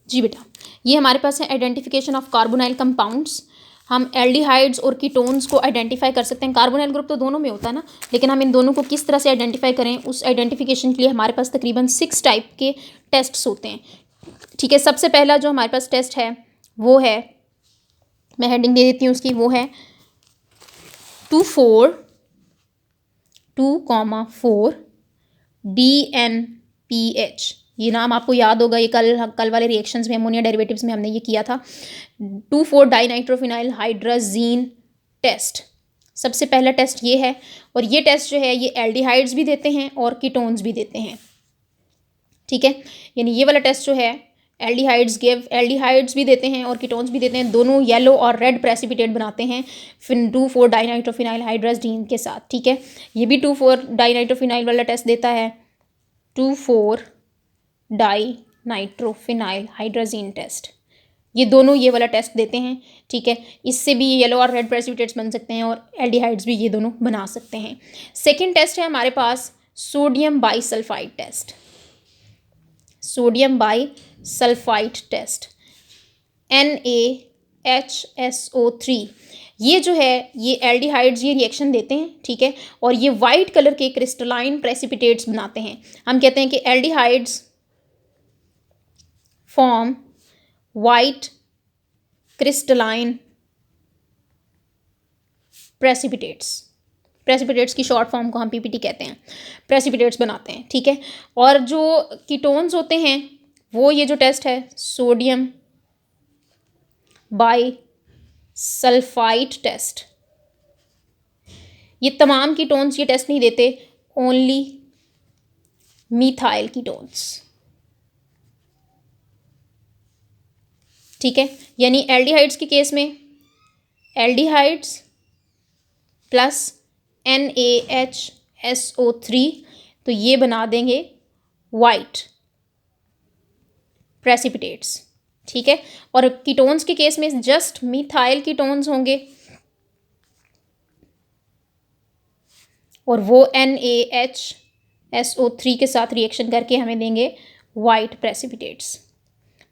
जी बेटा, ये हमारे पास है आइडेंटिफिकेशन ऑफ कार्बोनाइल कंपाउंड्स। हम एल्डिहाइड्स और कीटोन्स को आइडेंटिफाई कर सकते हैं। कार्बोनाइल ग्रुप तो दोनों में होता है ना, लेकिन हम इन दोनों को किस तरह से आइडेंटिफाई करें, उस आइडेंटिफिकेशन के लिए हमारे पास तकरीबन 6 टाइप के टेस्ट्स होते हैं। ठीक है, सबसे पहला जो हमारे पास टेस्ट है वो है, मैं हेडिंग दे देती हूँ उसकी, वो है 2,4 DNPH। ये नाम आपको याद होगा, ये कल वाले रिएक्शंस में, अमोनिया डेरिवेटिव्स में हमने ये किया था। 2,4 डाइनाइट्रोफिनाइल हाइड्राजीन टेस्ट, सबसे पहला टेस्ट ये है। और ये टेस्ट जो है ये एल्डिहाइड्स भी देते हैं और कीटोन्स भी देते हैं। ठीक है, यानी ये वाला टेस्ट जो है एल्डिहाइड्स भी देते हैं और कीटोन्स भी देते हैं, दोनों येलो और रेड प्रेसिपिटेट बनाते हैं फिर 2,4 डाइनाइट्रोफिनाइल हाइड्राजीन के साथ। ठीक है, ये भी 2,4 डाइनाइट्रोफिनाइल वाला टेस्ट देता है, 2,4 डाइनाइट्रोफिनाइल हाइड्राजीन टेस्ट, ये दोनों ये वाला टेस्ट देते हैं। ठीक है, इससे भी येलो और रेड प्रेसिपिटेट्स बन सकते हैं और एल्डिहाइड्स भी ये दोनों बना सकते हैं। सेकेंड टेस्ट है हमारे पास sodium bisulphite test, sodium bisulphite test, NaHSO3। ये जो है ये एल्डिहाइड्स ये रिएक्शन देते हैं। ठीक है, और ये वाइट कलर के क्रिस्टलाइन प्रेसिपिटेट्स बनाते हैं। हम कहते हैं कि aldehydes form white crystalline precipitates की शॉर्ट फॉर्म को हम PPT कहते हैं, प्रेसिपिटेट्स बनाते हैं। ठीक है, और जो कीटोन्स होते हैं वो ये जो टेस्ट है सोडियम बाईसल्फाइड टेस्ट, ये तमाम कीटोन्स ये टेस्ट नहीं देते, ओनली मिथाइल कीटोन्स। ठीक है, यानी एल्डिहाइड्स के केस में एल्डिहाइड्स प्लस NaHSO3, तो ये बना देंगे वाइट प्रेसिपिटेट्स। ठीक है, और कीटोन्स के केस में जस्ट मिथाइल कीटोन्स होंगे और वो NaHSO3 के साथ रिएक्शन करके हमें देंगे वाइट प्रेसिपिटेट्स।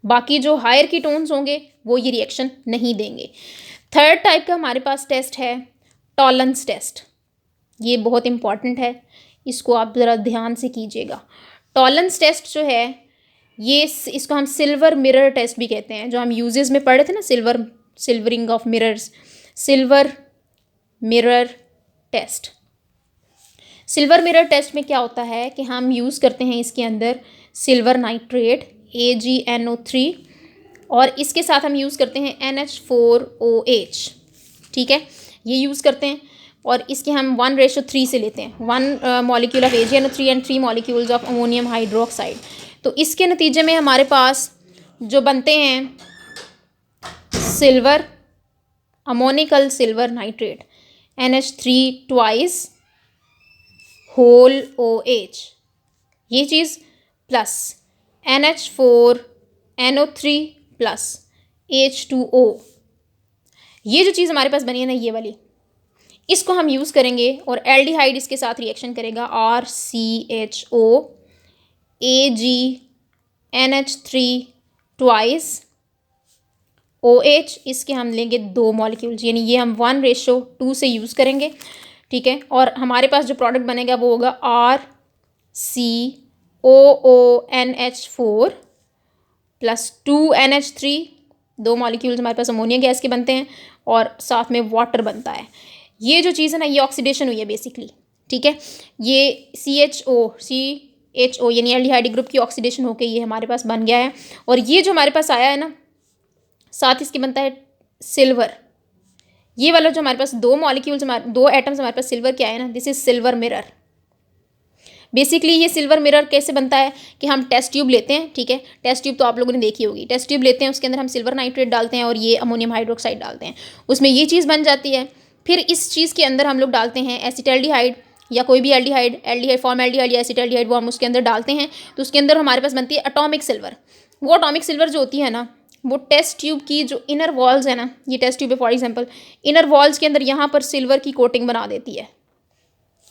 बाकी जो हायर कीटोन्स होंगे वो ये रिएक्शन नहीं देंगे। थर्ड टाइप का हमारे पास टेस्ट है टॉलरेंस टेस्ट, ये बहुत इंपॉर्टेंट है, इसको आप ज़रा ध्यान से कीजिएगा। टॉलरेंस टेस्ट जो है ये इसको हम सिल्वर मिरर टेस्ट भी कहते हैं, जो हम यूजेस में पढ़े थे ना, silvering of mirrors, silver mirror test. Silver mirror test में क्या होता है कि हम यूज़ करते हैं इसके अंदर सिल्वर नाइट्रेट AgNO3 और इसके साथ हम यूज़ करते हैं NH4OH। ठीक है, ये यूज़ करते हैं और इसके हम 1:3 से लेते हैं, 1 molecule of AgNO3 and 3 molecules of ammonium hydroxide. तो इसके नतीजे में हमारे पास जो बनते हैं silver ammoniacal silver nitrate NH3 twice whole OH, ये चीज़ प्लस NH4NO3 प्लस H2O, ये जो चीज़ हमारे पास बनी है ना ये वाली, इसको हम यूज़ करेंगे और एल्डिहाइड इसके साथ रिएक्शन करेगा RCHO AgNH3 ट्वाइस OH, इसके हम लेंगे 2 मॉलिक्यूल्स, यानी ये हम 1:2 से यूज़ करेंगे। ठीक है, और हमारे पास जो प्रोडक्ट बनेगा वो होगा RCOONH4 प्लस 2NH3, 2 मॉलिक्यूल्स हमारे पास अमोनिया गैस के बनते हैं और साथ में वाटर बनता है। ये जो चीज़ है ना ये ऑक्सीडेशन हुई है बेसिकली। ठीक है, ये CHO यानी एल्डिहाइड ग्रुप की ऑक्सीडेशन होकर ये हमारे पास बन गया है और ये जो हमारे पास आया है ना साथ इसके बनता है सिल्वर। ये वाला जो हमारे पास 2 मॉलिक्यूल्स 2 एटम्स हमारे पास सिल्वर के आए ना, this is silver mirror. Basically ये सिल्वर मिरर कैसे बनता है कि हम टेस्ट ट्यूब लेते हैं। ठीक है, टेस्ट ट्यूब तो आप लोगों ने देखी होगी, टेस्ट ट्यूब लेते हैं, उसके अंदर हम सिल्वर नाइट्रेट डालते हैं और ये अमोनियम हाइड्रोक्साइड डालते हैं, उसमें ये चीज़ बन जाती है। फिर इस चीज़ के अंदर हम लोग डालते हैं एसिटाल्डिहाइड या कोई भी एल्डिहाइड फॉर्मल्डिहाइड या एसिटाल्डिहाइड, वो हम उसके अंदर डालते हैं तो उसके अंदर हमारे पास बनती है एटॉमिक सिल्वर। वो एटॉमिक सिल्वर जो होती है ना वो टेस्ट ट्यूब की जो इनर वॉल्स है ना, ये टेस्ट ट्यूब है फॉर एग्जांपल, इनर वॉल्स के अंदर यहाँ पर सिल्वर की कोटिंग बना देती है।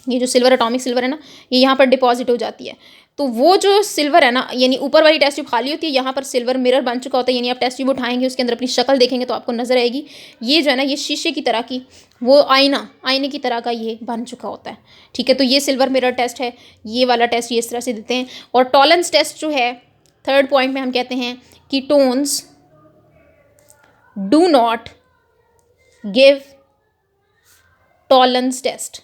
ये जो सिल्वर एटॉमिक सिल्वर है ना, ये यहाँ पर डिपॉजिट हो जाती है। तो वो जो सिल्वर है ना, यानी ऊपर वाली टेस्ट ट्यूब खाली होती है, यहाँ पर सिल्वर मिरर बन चुका होता है, यानी आप टेस्ट ट्यूब उठाएंगे, उसके अंदर अपनी शक्ल देखेंगे तो आपको नजर आएगी ये जो है ना, ये शीशे की तरह की, वो आईने की तरह का ये बन चुका होता है। ठीक है, तो ये सिल्वर मिरर टेस्ट है, ये वाला टेस्ट ये इस तरह से देते हैं। और टॉलेंस टेस्ट जो है, थर्ड पॉइंट में हम कहते हैं कि ketones do not give Tollens test.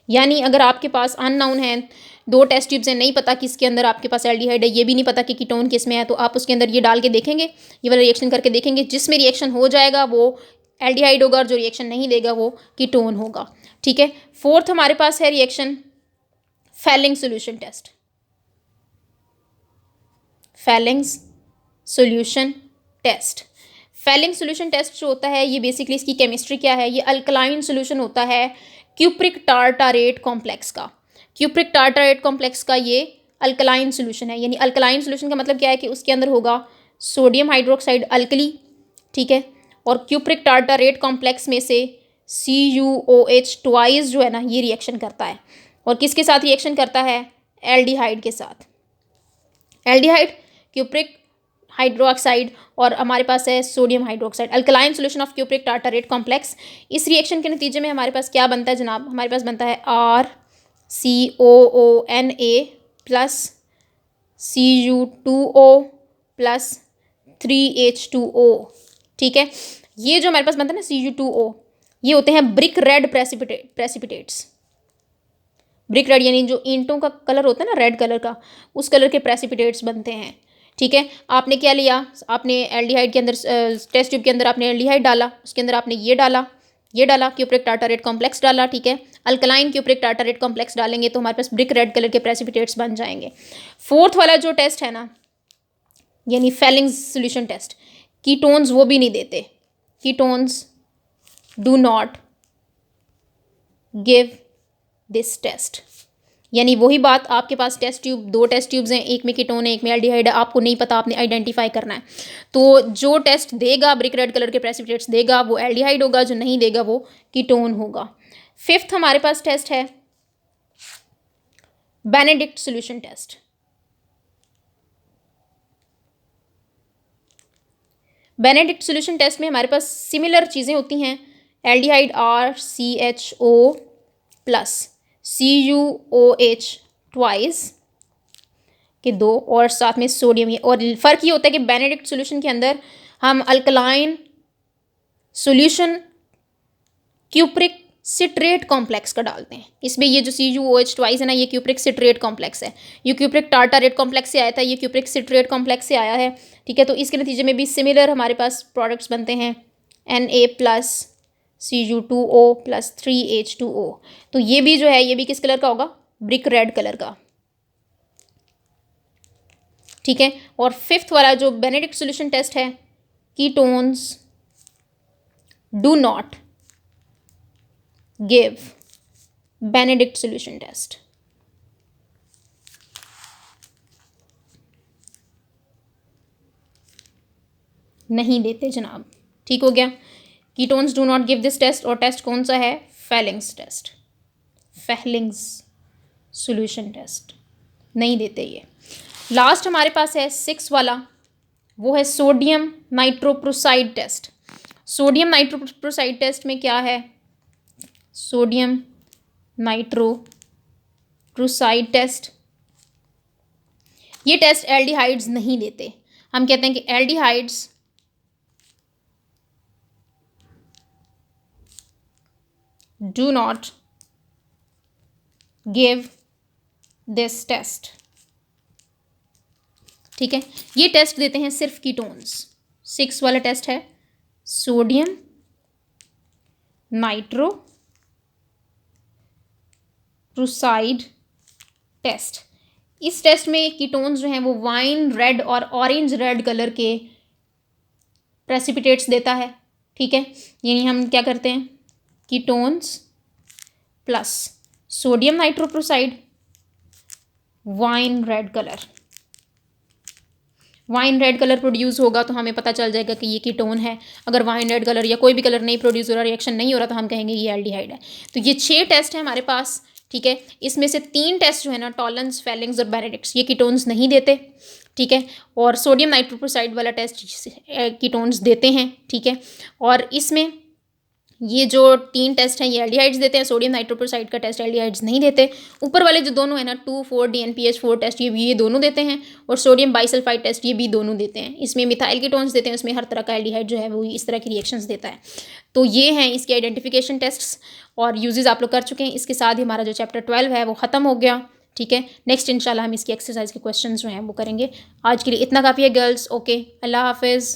यानी अगर आपके पास अननाउन है, दो टेस्ट ट्यूब्स हैं, नहीं पता किसके अंदर आपके पास एल्डिहाइड है, ये भी नहीं पता कि कीटोन किस में है, तो आप उसके अंदर ये डाल के देखेंगे, ये वाला रिएक्शन करके देखेंगे, जिसमें रिएक्शन हो जाएगा वो एल्डिहाइड होगा और जो रिएक्शन नहीं लेगा वो कीटोन होगा। ठीक है, फोर्थ हमारे पास है reaction Fehling solution test. Fehling's solution test, Fehling solution test जो होता है, ये बेसिकली इसकी केमिस्ट्री क्या है, ये अल्कलाइन सोल्यूशन होता है क्यूप्रिक टार्टारेट कॉम्प्लेक्स का। क्यूप्रिक टार्टारेट कॉम्प्लेक्स का ये अल्कलाइन सोल्यूशन है। यानी अल्कलाइन सोल्यूशन का मतलब क्या है कि उसके अंदर होगा सोडियम हाइड्रोक्साइड अल्कली, ठीक है, और क्यूप्रिक टार्टारेट कॉम्प्लेक्स में से CuOH ट्वाइस जो है ना, ये रिएक्शन करता है। और किसके साथ रिएक्शन करता है? एल्डिहाइड के साथ। एल्डिहाइड, क्यूप्रिक हाइड्रोक्साइड, और हमारे पास है sodium hydroxide, alkaline solution of cupric tartrate complex. इस रिएक्शन के नतीजे में हमारे पास क्या बनता है जनाब? हमारे पास बनता है RCOONA plus Cu2O plus 3H2O। ठीक है, ये जो हमारे पास बनता है ना Cu2O, ये होते हैं brick red precipitates. Brick red यानी जो ईंटों का कलर होता है ना, रेड कलर का, उस कलर के प्रेसिपिटेट्स बनते हैं। ठीक है, आपने क्या लिया? आपने एल्डिहाइड के अंदर, टेस्ट ट्यूब के अंदर आपने एल्डिहाइड डाला, उसके अंदर आपने ये डाला क्यूप्रिक टार्टारेट कॉम्प्लेक्स डाला। ठीक है, अल्कलाइन क्यूप्रिक टार्टारेट कॉम्प्लेक्स डालेंगे तो हमारे पास ब्रिक रेड कलर के प्रेसिपिटेट्स बन जाएंगे। फोर्थ वाला जो टेस्ट है ना, यानी फेलिंग्स सोल्यूशन टेस्ट, कीटोन्स वो भी नहीं देते। Ketones do not give this test. यानी वही बात, आपके पास टेस्ट ट्यूब, दो टेस्ट ट्यूब्स हैं, एक में कीटोन है एक में एल्डिहाइड है, आपको नहीं पता, आपने आइडेंटिफाई करना है। तो जो टेस्ट देगा ब्रिक रेड कलर के प्रेसिपिटेट्स देगा वो एल्डिहाइड होगा, जो नहीं देगा वो कीटोन होगा। फिफ्थ हमारे पास टेस्ट है Benedict solution test. Benedict solution test में हमारे पास सिमिलर चीज़ें होती हैं, aldehyde RCHO plus CuOH twice के दो, और साथ में सोडियम। ये और फ़र्क ये होता है कि बेनेडिक्ट सोल्यूशन के अंदर हम alkaline solution cupric citrate complex का डालते हैं। इसमें ये जो CuOH ट्वाइस है ना, ये क्यूप्रिक सिट्रेट कॉम्प्लेक्स है, ये क्यूप्रिक टार्टारेट कॉम्प्लेक्स से आया था, ये क्यूप्रिक सिट्रेट कॉम्प्लेक्स से आया है। ठीक है, तो इसके नतीजे में भी सिमिलर हमारे पास प्रोडक्ट्स बनते हैं, Na plus Cu2O plus 3H2O। तो ये भी जो है, ये भी किस कलर का होगा? ब्रिक रेड कलर का। ठीक है, और फिफ्थ वाला जो बेनेडिक्ट सोल्यूशन टेस्ट है, ketones do not give Benedict solution test. नहीं देते जनाब। ठीक हो गया, ketones do not give this test, और टेस्ट कौन सा है? Fehling's test, Fehling's solution test, नहीं देते ये। लास्ट हमारे पास है सिक्स वाला, वो है sodium nitroprusside test. Sodium nitroprusside test में क्या है? सोडियम नाइट्रोप्रोसाइड टेस्ट, ये टेस्ट एल्डिहाइड्स नहीं देते। हम कहते हैं कि aldehydes do not give this test. ठीक है, ये टेस्ट देते हैं सिर्फ कीटोन्स। सिक्स वाला टेस्ट है सोडियम नाइट्रोप्रोसाइड टेस्ट। इस टेस्ट में कीटोन्स जो हैं वो वाइन रेड और ऑरेंज रेड कलर के प्रेसिपिटेट्स देता है। ठीक है, यानी हम क्या करते हैं? Ketones plus sodium nitroprusside, wine red colour, wine red colour produce होगा तो हमें पता चल जाएगा कि ये कीटोन है। अगर वाइन रेड कलर या कोई भी कलर नहीं प्रोड्यूस हो रहा, रिएक्शन नहीं हो रहा, तो हम कहेंगे ये एल्डिहाइड है। तो ये 6 टेस्ट है हमारे पास, ठीक है। इसमें से 3 टेस्ट जो है ना, टॉलरेंस, फेलिंग्स और बेनेडिक्ट्स, ये कीटोन्स नहीं देते, ठीक है। और सोडियम नाइट्रोक्लोराइड वाला टेस्ट कीटोन्स देते हैं, ठीक है। और इसमें ये जो 3 टेस्ट हैं ये एल्डिहाइड्स देते हैं, सोडियम नाइट्रोक्लोराइड का टेस्ट एल्डिहाइड्स नहीं देते। ऊपर वाले जो दोनों है ना 2,4 DNPH4 टेस्ट ये दोनों देते हैं, और सोडियम बाइसल्फाइड टेस्ट ये भी दोनों देते हैं। इसमें मिथाइल कीटोन्स देते हैं, उसमें हर तरह का एल्डिहाइड जो है वो इस तरह की रिएक्शंस देता है। तो ये हैं इसके आइडेंटिफिकेशन टेस्ट्स और यूजेस आप लोग कर चुके हैं। इसके साथ ही हमारा जो चैप्टर 12 है वो ख़त्म हो गया, ठीक है। नेक्स्ट इंशाल्लाह हम इसकी एक्सरसाइज के क्वेश्चन जो हैं वो करेंगे। आज के लिए इतना काफ़ी है गर्ल्स। ओके, अल्लाह हाफिज़।